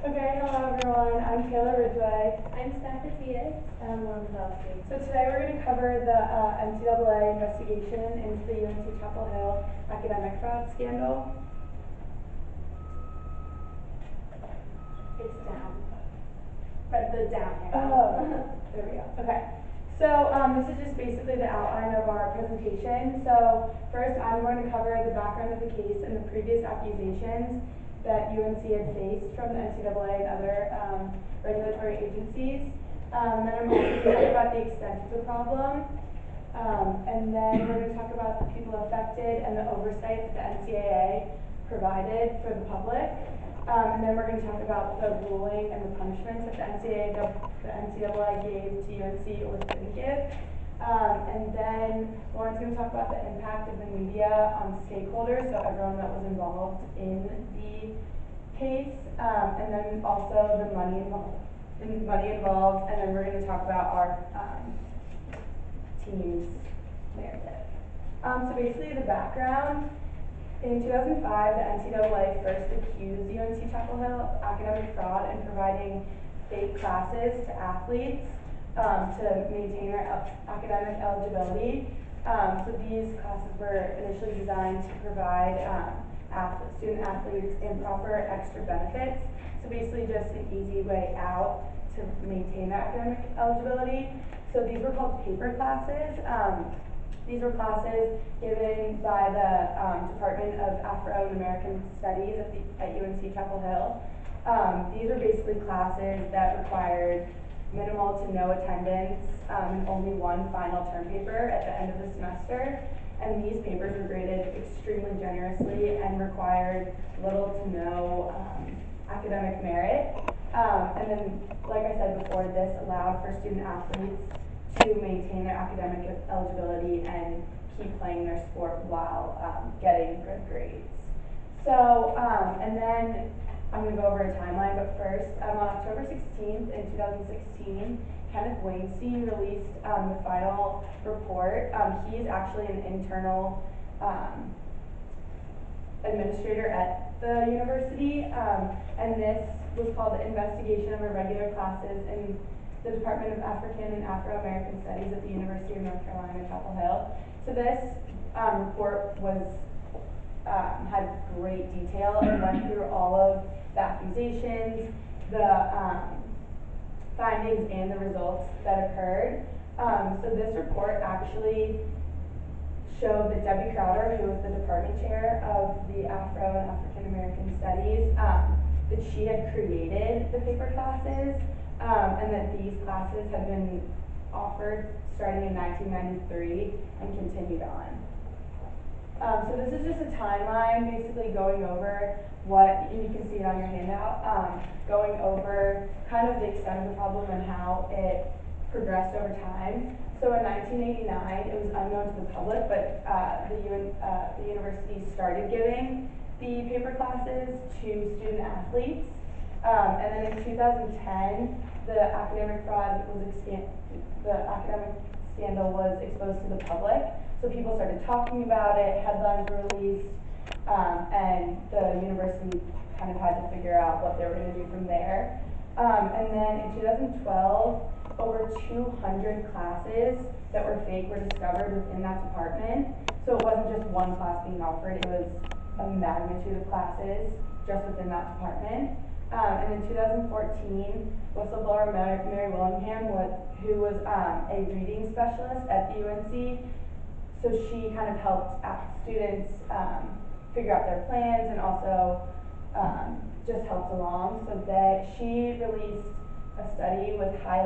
Okay, hello everyone. I'm Taylor Ridgway. I'm Steph. And I'm Lauren. So today we're going to cover the NCAA investigation into the UNC Chapel Hill academic fraud scandal. It's down. But the down arrow. Oh, there we go. Okay. So this is just basically the outline of our presentation. So first I'm going to cover the background of the case and the previous accusations that UNC had faced from the NCAA and other regulatory agencies. Then I'm also going to talk about the extent of the problem. And then we're going to talk about the people affected and the oversight that the NCAA provided for the public. And then we're going to talk about the ruling and the punishments that the NCAA gave to UNC or didn't give. And then Lauren's going to talk about the impact of the media on stakeholders, so everyone that was involved in the case, and then also the money involved. And then we're going to talk about our team's narrative. So basically the background. In 2005, the NCAA first accused UNC Chapel Hill of academic fraud in providing fake classes to athletes to maintain their academic eligibility. So these classes were initially designed to provide student athletes improper extra benefits. So basically just an easy way out to maintain their academic eligibility. So these were called paper classes. These were classes given by the Department of Afro-American Studies at UNC Chapel Hill. These were basically classes that required minimal to no attendance and only one final term paper at the end of the semester. And these papers were graded extremely generously and required little to no academic merit. And then, like I said before, this allowed for student athletes to maintain their academic eligibility and keep playing their sport while getting good grades. So, and then I'm going to go over a timeline, but first, on October 16th in 2016, Kenneth Weinstein released the final report. He's actually an internal administrator at the university, and this was called the Investigation of Irregular Classes in the Department of African and Afro-American Studies at the University of North Carolina, Chapel Hill. So this report was had great detail and went through all of the accusations, the findings, and the results that occurred. So this report actually showed that Debbie Crowder, who was the department chair of the Afro and African American Studies, that she had created the paper classes, and that these classes had been offered starting in 1993 and continued on. So this is just a timeline basically going over what, you can see it on your handout, going over kind of the extent of the problem and how it progressed over time. So in 1989, it was unknown to the public, but the university started giving the paper classes to student athletes. And then in 2010, the academic scandal was exposed to the public. So people started talking about it, headlines were released, and the university kind of had to figure out what they were going to do from there. And then in 2012, over 200 classes that were fake were discovered within that department. So it wasn't just one class being offered, it was a magnitude of classes just within that department. And in 2014, whistleblower Mary Willingham, who was a reading specialist at the UNC, so she kind of helped students figure out their plans and also just helped along. So that she released a study with high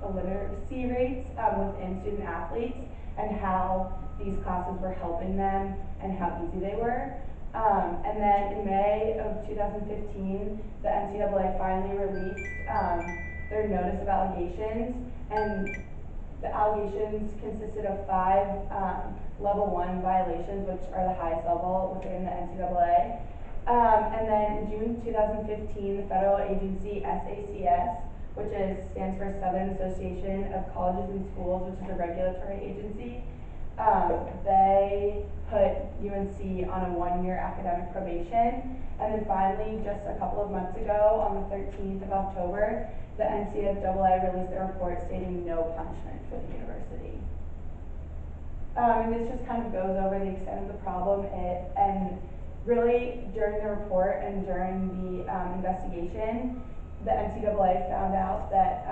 literacy rates within student athletes and how these classes were helping them and how easy they were. And then in May of 2015, the NCAA finally released their notice of allegations, and the allegations consisted of 5 level 1 violations, which are the highest level within the NCAA. And then in June 2015, the federal agency SACS, which stands for Southern Association of Colleges and Schools, which is a regulatory agency, they put UNC on a 1-year academic probation. And then finally, just a couple of months ago, on the 13th of October, the NCAA released a report stating no punishment for the university. And this just kind of goes over the extent of the problem, and really during the report and during the investigation, the NCAA found out that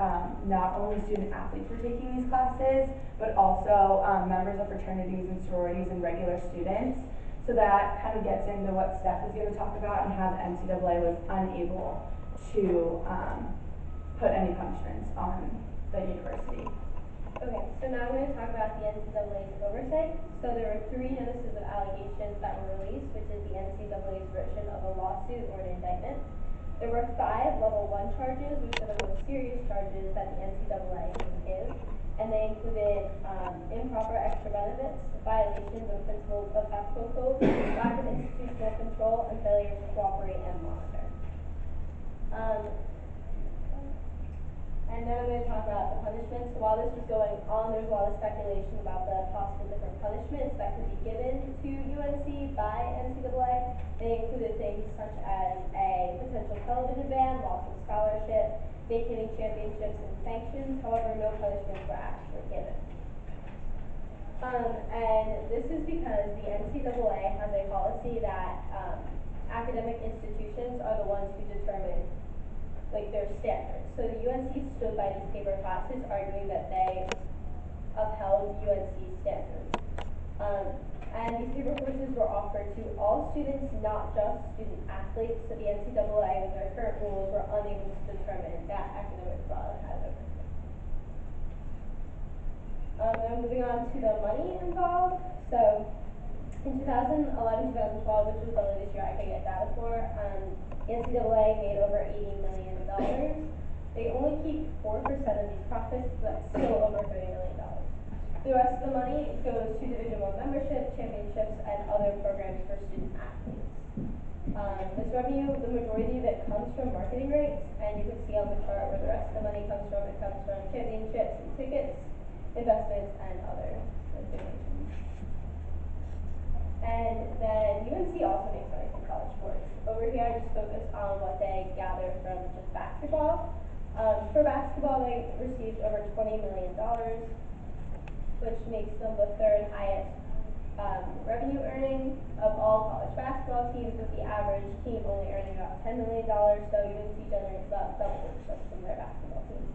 not only student athletes were taking these classes, but also members of fraternities and sororities and regular students. So that kind of gets into what Steph is going to talk about and how the NCAA was unable to put any punishments on the university. Okay, so now I'm going to talk about the NCAA's oversight. So there were 3 notices of allegations that were released, which is the NCAA's version of a lawsuit or an indictment. There were 5 level 1 charges, which are the most serious charges that the NCAA can give, and they included improper extra benefits, violations of principles of ethical code, lack of institutional control, and failure to cooperate and monitor. And then I'm going to talk about the punishments. So while this was going on, there was a lot of speculation about the possible different punishments that could be given to UNC by NCAA. They included things such as a potential television ban, loss of scholarship, vacating championships, and sanctions. However, no punishments were actually given. And this is because the NCAA has a policy that academic institutions are the ones who determine their standards. So the UNC stood by these paper classes arguing that they upheld UNC standards. And these paper courses were offered to all students, not just student athletes. So the NCAA, with their current rules, were unable to determine that academic fraud had occurred. And moving on to the money involved. So in 2011-2012, which was the latest year I could get data for, the NCAA made over $80 million. They only keep 4% of these profits, but still over $30 million. The rest of the money goes to Division I membership, championships, and other programs for student athletes. This revenue, the majority of it comes from marketing rates, and you can see on the chart where the rest of the money comes from. It comes from championships and tickets, investments, and other donations. And then UNC also makes money from college sports. Over here, I just focus on what they gather from just basketball. For basketball, they received over $20 million, which makes them the 3rd highest revenue earning of all college basketball teams, with the average team only earning about $10 million. So UNC generates about double this from their basketball team.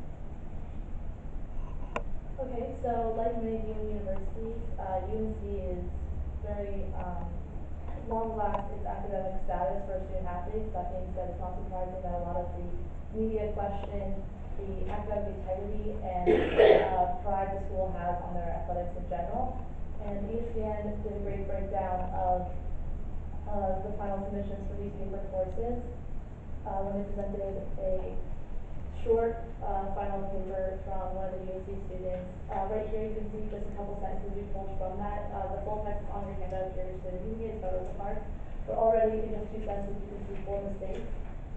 Okay, so like many universities, UNC is very long lasts its academic status for student athletes. That being said, it's not surprising that a lot of the media question the academic integrity and pride the school has on their athletics in general. And ESPN did a great breakdown of the final submissions for these paper courses when they presented a short final paper from one of the UNC students. Right here you can see just a couple sentences we pulled from that. The full text is on your handout if you're interested in reading it, so it's hard. But already in just 2 sentences you can see 4 mistakes.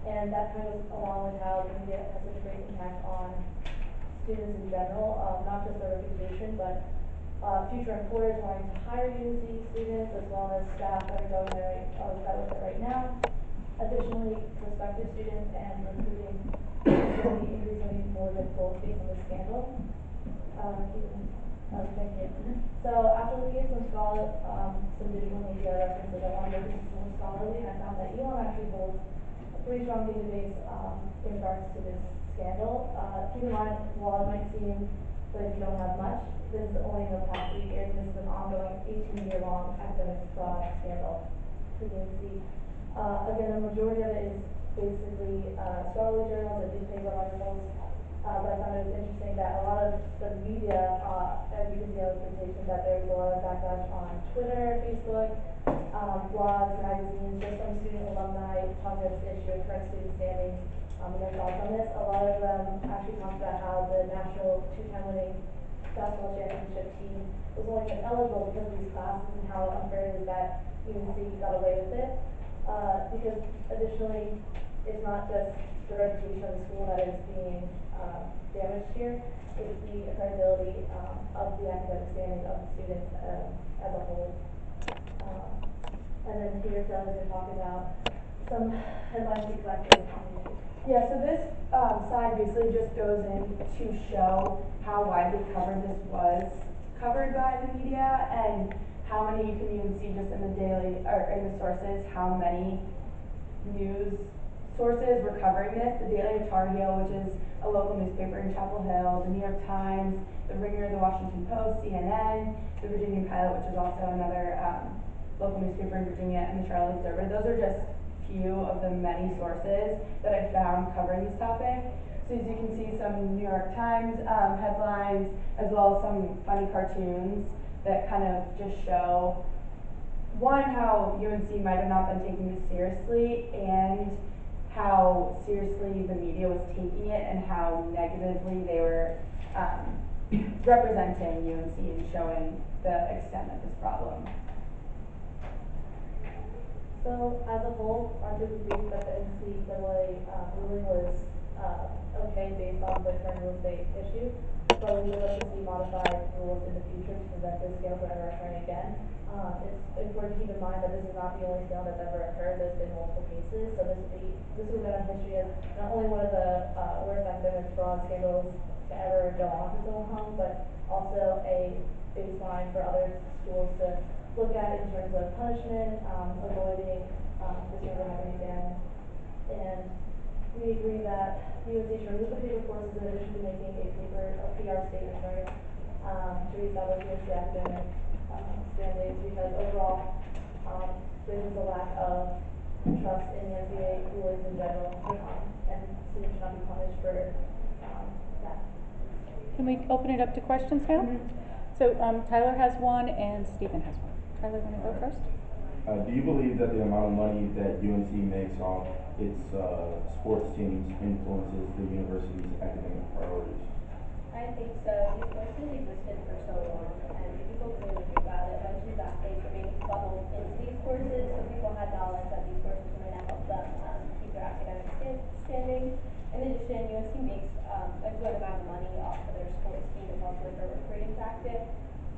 And that kind of goes along with how the media has such a great impact on students in general, not just their reputation, but future employers wanting to hire UNC students, as well as staff that are going there right now. Additionally, prospective students and recruiting is going to be increasingly more difficult based on the scandal. Thank you. So after looking at some digital media references, I wanted to look into some scholarly, and I found that UM actually holds a pretty strong database in regards to this scandal. Keep in mind, while it might seem like you don't have much, this is only in the past 3 years, and this is an ongoing 18-year-long academic fraud scandal for UNC. Again, the majority of it is basically scholarly journals and newspaper articles, but I found it was interesting that a lot of the media, as you can see on the presentation, that there was a lot of backlash on Twitter, Facebook, blogs, magazines, just from student alumni talking about this issue of current student standing and their thoughts on this. A lot of them actually talked about how the national 2-time winning basketball championship team was only kept eligible because of these classes, and how unfair it is that UNC got away with it. Because additionally, it's not just the reputation of the school that is being damaged here, it's the credibility of the academic standing of the students as a whole. And then here Taylor's going to talk about some headlines we collected on YouTube. Yeah, so this slide basically just goes in to show how widely covered this was covered by the media, and how many, you can even see just in the daily, or in the sources, how many news sources were covering this. The Daily of Tar Heel, which is a local newspaper in Chapel Hill, the New York Times, the Ringer, the Washington Post, CNN, the Virginia Pilot, which is also another local newspaper in Virginia, and the Charlotte Observer. Those are just few of the many sources that I found covering this topic. So as you can see, some New York Times headlines, as well as some funny cartoons that kind of just show, one, how UNC might have not been taking this seriously, and how seriously the media was taking it, and how negatively they were representing UNC and showing the extent of this problem. So, as a whole, our group agrees that the NCAA ruling was okay based on the current rules they issued, but we would like to see modified rules in the future to prevent this scandal from ever occurring again. It's important to keep in mind that this is not the only scandal that's ever occurred. There's been multiple cases, so this will go down in history as not only one of the worst academic fraud scandals to ever go on for so long, but also a baseline for other schools to look at in terms of punishment, avoiding this never happening again. And we agree that UNC should remove the paper courses in addition to making a PR statement, right, to reestablish UNC academic standings, because overall there's just a lack of trust in the NCAA rulings in general, and students should not be punished for that. Can we open it up to questions now? So Tyler has one and Stephen has one. Tyler, want to go first? Do you believe that the amount of money that UNC makes off its sports teams influences the university's academic priorities? I think so. These courses existed for so long, and people couldn't think about it. A bunch of athletes were being funneled into these courses, so people had knowledge that these courses were going to help them keep their academic standing. In addition, UNC makes a good amount of money off of their sports team. It's also like a recruiting tactic,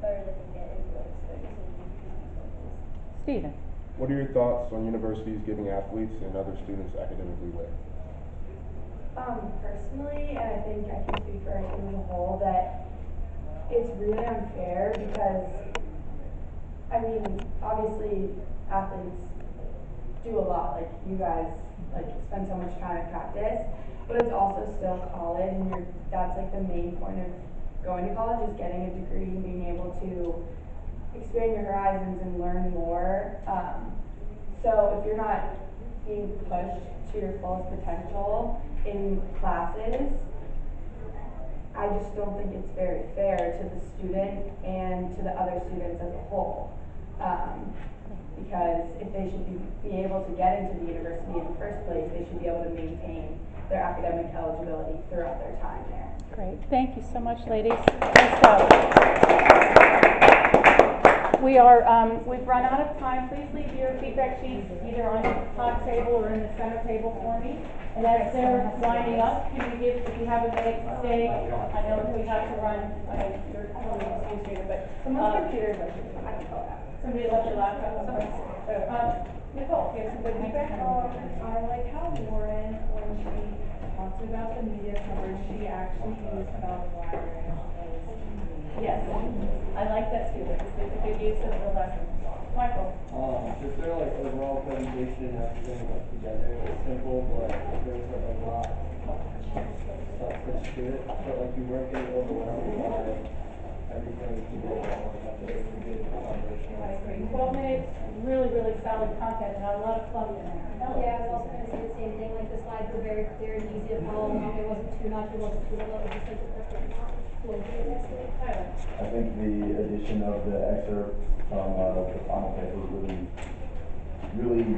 so I really think it influences their decisions to use these courses. Stephen. What are your thoughts on universities giving athletes and other students academic leeway? Personally, and I think I can speak for our team as a whole, that it's really unfair because, I mean, obviously athletes do a lot, like you guys spend so much time in practice, but it's also still college, and that's like the main point of going to college, is getting a degree and being able to expand your horizons and learn more. So if you're not being pushed to your fullest potential in classes, I just don't think it's very fair to the student and to the other students as a whole. Because if they should be able to get into the university in the first place, they should be able to maintain their academic eligibility throughout their time there. Great. Thank you so much, ladies. Nice job. We've run out of time. Please leave your feedback sheets either on the top table or in the center table for me. And as they're lining up, can you give, if you have a minute to stay, I know we have to run, I know you're totally excused here, but Someone's computer is like, I can call that. somebody left their laptop somewhere. Nicole, you have some good feedback? I like how Lauren, when she talked about the media coverage, she actually used about virus as Yes, I like that too. It's a good use of the lesson. Michael? Just their overall presentation and everything together. It was simple, but there was a lot of substance to it. But you weren't getting overwhelmed by everything you did. It was a good combination. I agree. 12 minutes, really, really solid content and a lot of fluff in there. Yeah, I was also going to say the same thing. Like the slides were very clear and easy to follow along. It wasn't too much, it wasn't too little. It was just like a perfect flow through this thing. I think the addition of the excerpt from the final paper really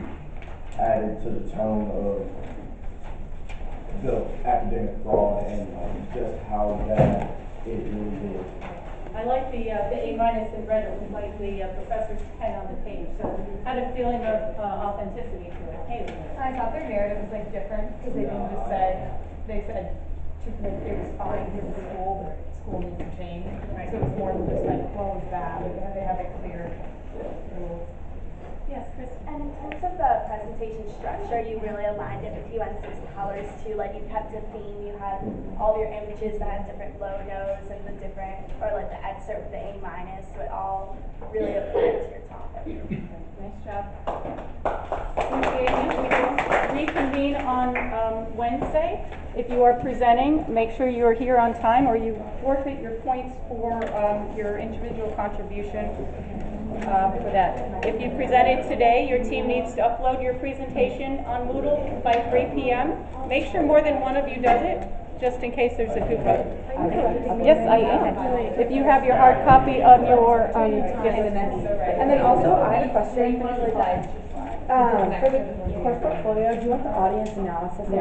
added to the tone of the academic fraud and just how bad it really is. I I like the A minus in red, it was like the professor's pen on the page, so had a feeling of authenticity to it. Hey, I thought their narrative was like different, because they didn't just say, they said, like, it was fine for the school, but school needs to change. So it was more than just like, well, it was bad, like, they have it clear rules. yes, Chris. And in terms of the presentation structure, you really aligned it with UNC's colors too. Like you kept a theme. You had all of your images that had different logos and the different, or like the excerpt, the A minus, so it all really applied to your topic. Nice job. Appreciate you. We will reconvene on Wednesday. If you are presenting, make sure you are here on time or you forfeit your points for your individual contribution for that. If you presented today, your team needs to upload your presentation on Moodle by 3 p.m. Make sure more than one of you does it, just in case there's a group of. Yes, I am. If you have your hard copy of your, And then also, I have a question. For the course portfolio, do you want the audience analysis? Okay.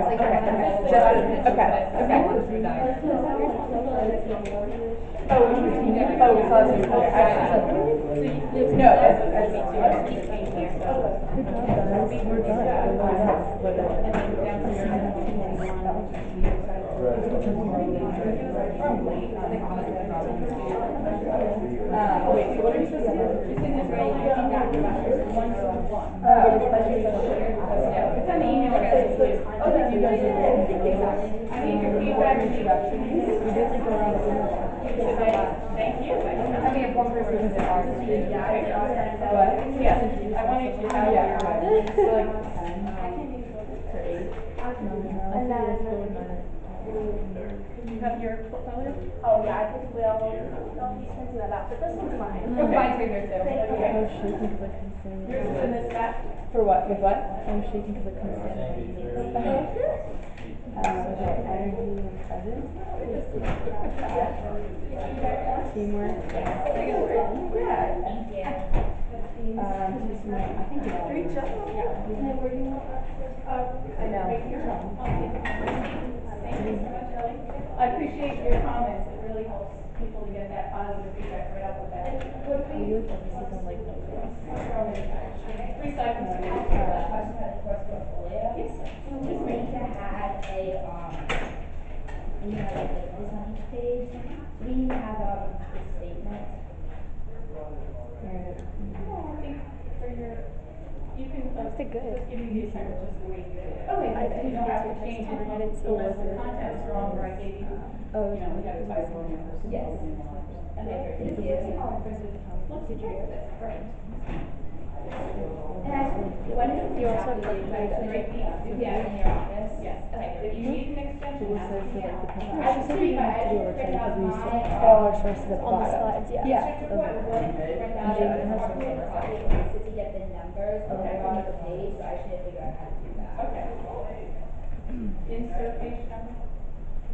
It's on the email address. I need your feedback. Thank you. I mean, if one person is ours. What? Yes, I wanted you to have your. So like 10 to 8. And then, You have your portfolio? oh yeah, I think we'll be sending that out, but this one's mine. Okay. Mine's right here too. Yours is in this back? For what? With what? I'm shaking because I couldn't stand it. Energy and presence. Teamwork. I think it's Great job. I know. Thank you so much, Ellie. I appreciate your comments. It really helps people to get that positive feedback right off the bat. you with emphasis on like no cross. 3 seconds. Yes. So we need to have a, you know, like this on each page, we need to have, the statement. You can, just give me the assignment just the way you did it. Okay. You don't have to change it unless the content's wrong, or I gave you, we have a typo. Yes. And then Thank you. let's do this. And when is You also have to actually, like in your office? Yes. Okay. If you need an extension, ask me. I I'm just said we have to do overtime because we used to have all our sources at the On the bottom. slides, yeah. Yeah. To get the numbers on the bottom of the page, so I should figure out how to do that. Okay. Insert page number.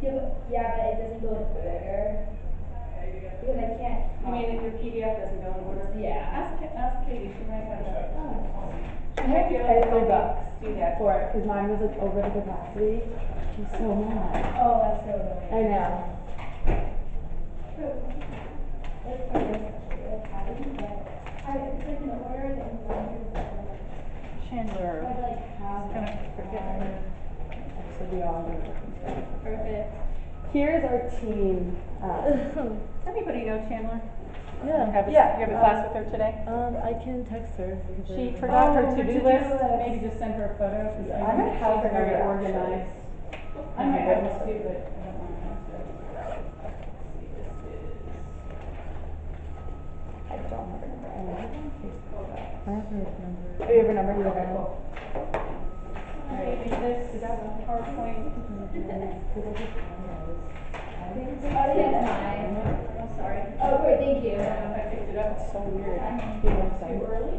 Yeah, but it doesn't go in order. Because I can't. You mean if your PDF doesn't go in order? Yeah. Ask Katie, she might have that. I had to pay $3 Do that. for it, because mine was like over the capacity. She's so mad. Oh, that's so annoying. I know. It's like in order that Chandler. like how. Gonna forget her. So we all know. Perfect. Here's our team. Does anybody know Chandler? Yeah. You have a class with her today? I can text her. She forgot her to-do list, maybe just send her a photo, because I I'm know a she's house very member, organized. I might have this too, but I don't want to. I don't have a number. I have her number. Oh, you have a number? You have a cool. Maybe this is PowerPoint. Oh, yeah, that's mine. I'm sorry. Oh, great, thank you. I picked it up. It's so weird. Too early?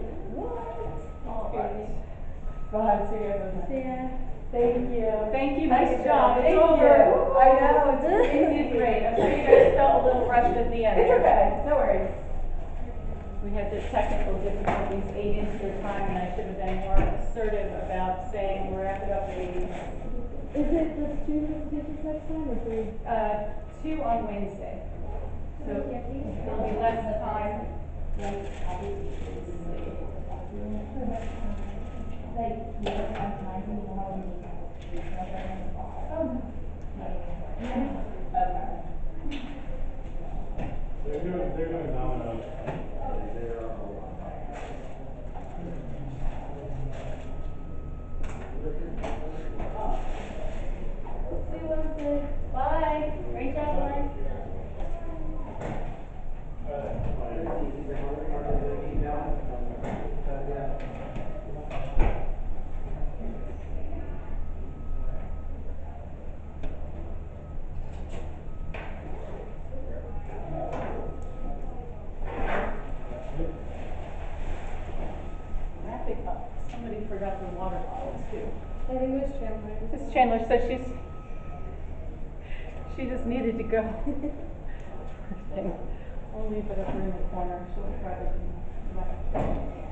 Bye, see you. See ya. Thank you. Thank you, nice job. It's Thank over. you. I know, it's You did great. I'm sure you guys felt a little rushed at the end. It's okay, no worries. We had the technical difficulties ate into your time, and I should have been more assertive about saying we'll wrap it up at 8. Is it the 2 presentations next time or 3? 2 on Wednesday. So there'll be less time. Like, you know, sometimes when you know how many details are in the bottom. Okay. They're doing now enough. See you Wednesday. Bye. Great job, Lauren. I think somebody forgot their water bottles too. I think it was Chandler. Miss Chandler says she just needed to go. I'll leave it over in the corner, she'll try to.